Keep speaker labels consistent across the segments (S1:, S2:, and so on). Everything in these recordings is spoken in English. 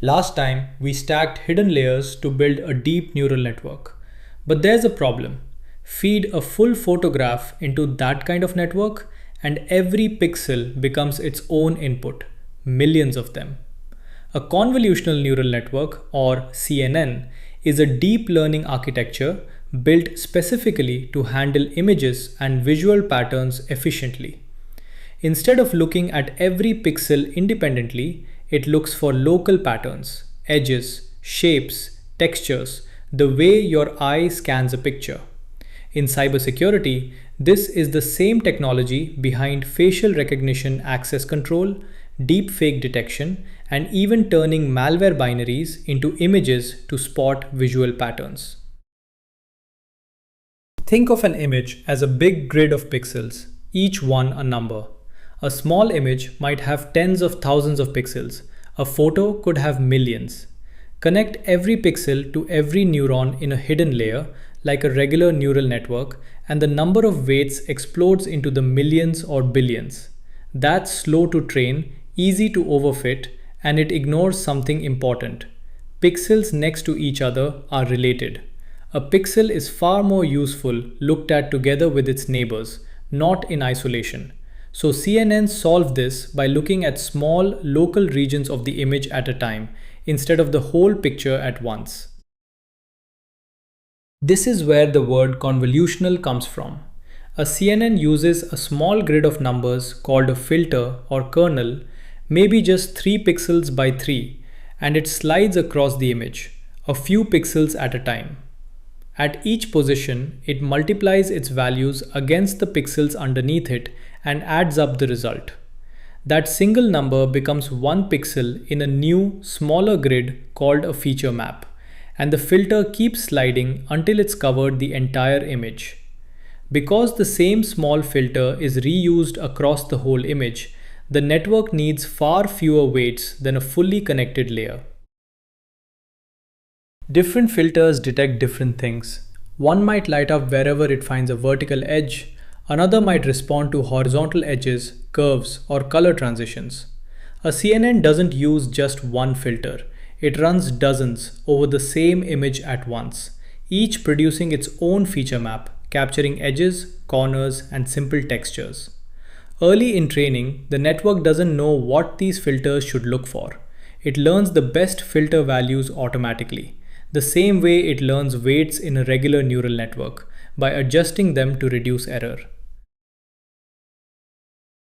S1: Last time, we stacked hidden layers to build a deep neural network. But there's a problem. Feed a full photograph into that kind of network, and every pixel becomes its own input, millions of them. A convolutional neural network, or CNN, is a deep learning architecture built specifically to handle images and visual patterns efficiently. Instead of looking at every pixel independently, it looks for local patterns, edges, shapes, textures, the way your eye scans a picture. In cybersecurity, this is the same technology behind facial recognition access control, deepfake detection, and even turning malware binaries into images to spot visual patterns. Think of an image as a big grid of pixels, each one a number. A small image might have tens of thousands of pixels. A photo could have millions. Connect every pixel to every neuron in a hidden layer, like a regular neural network, and the number of weights explodes into the millions or billions. That's slow to train, easy to overfit, and it ignores something important. Pixels next to each other are related. A pixel is far more useful looked at together with its neighbors, not in isolation. So CNNs solve this by looking at small local regions of the image at a time, instead of the whole picture at once. This is where the word convolutional comes from. A CNN uses a small grid of numbers called a filter or kernel, maybe just 3 pixels by 3, and it slides across the image, a few pixels at a time. At each position, it multiplies its values against the pixels underneath it and adds up the result. That single number becomes one pixel in a new, smaller grid called a feature map, and the filter keeps sliding until it's covered the entire image. Because the same small filter is reused across the whole image, the network needs far fewer weights than a fully connected layer. Different filters detect different things. One might light up wherever it finds a vertical edge, another might respond to horizontal edges, curves, or color transitions. A CNN doesn't use just one filter. It runs dozens over the same image at once, each producing its own feature map, capturing edges, corners, and simple textures. Early in training, the network doesn't know what these filters should look for. It learns the best filter values automatically, the same way it learns weights in a regular neural network, by adjusting them to reduce error.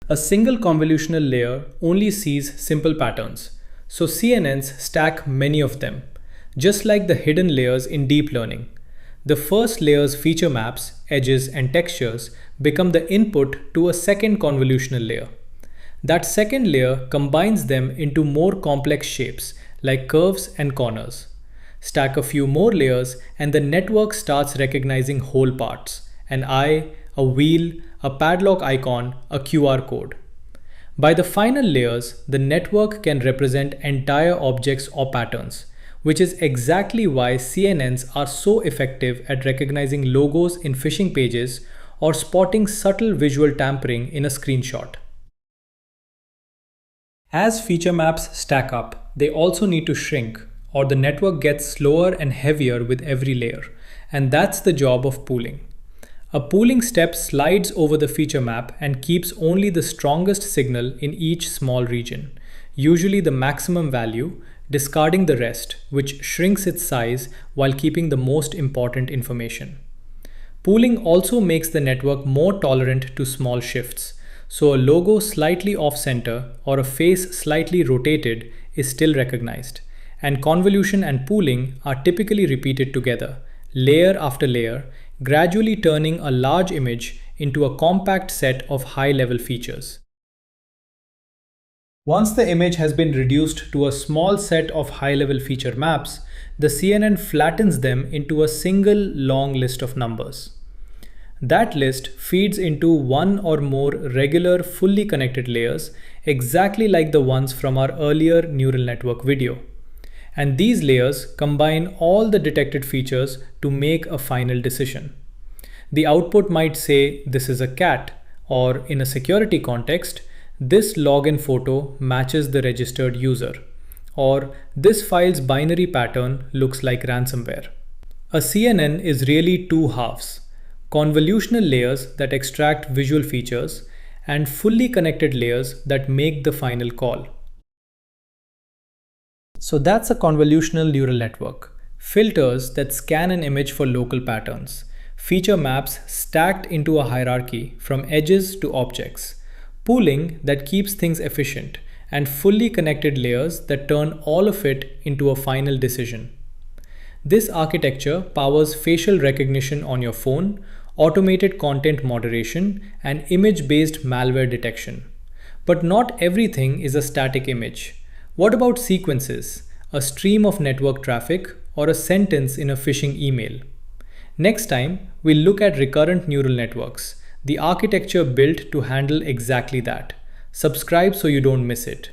S1: A single convolutional layer only sees simple patterns, so CNNs stack many of them, just like the hidden layers in deep learning. The first layer's feature maps, edges, and textures become the input to a second convolutional layer. That second layer combines them into more complex shapes, like curves and corners. Stack a few more layers and the network starts recognizing whole parts: an eye, a wheel, a padlock icon, a QR code. By the final layers, the network can represent entire objects or patterns, which is exactly why CNNs are so effective at recognizing logos in phishing pages or spotting subtle visual tampering in a screenshot. As feature maps stack up, they also need to shrink, or the network gets slower and heavier with every layer, and that's the job of pooling. A pooling step slides over the feature map and keeps only the strongest signal in each small region, usually the maximum value, discarding the rest, which shrinks its size while keeping the most important information. Pooling also makes the network more tolerant to small shifts, so a logo slightly off-center or a face slightly rotated is still recognized, and convolution and pooling are typically repeated together, layer after layer, gradually turning a large image into a compact set of high-level features. Once the image has been reduced to a small set of high-level feature maps, the CNN flattens them into a single long list of numbers. That list feeds into one or more regular fully connected layers, exactly like the ones from our earlier neural network video. And these layers combine all the detected features to make a final decision. The output might say this is a cat, or in a security context, this login photo matches the registered user, or this file's binary pattern looks like ransomware. A CNN is really two halves: convolutional layers that extract visual features and fully connected layers that make the final call. So that's a convolutional neural network. Filters that scan an image for local patterns. Feature maps stacked into a hierarchy from edges to objects. Pooling that keeps things efficient, and fully connected layers that turn all of it into a final decision. This architecture powers facial recognition on your phone, automated content moderation, and image-based malware detection. But not everything is a static image. What about sequences, a stream of network traffic, or a sentence in a phishing email? Next time, we'll look at recurrent neural networks, the architecture built to handle exactly that. Subscribe so you don't miss it.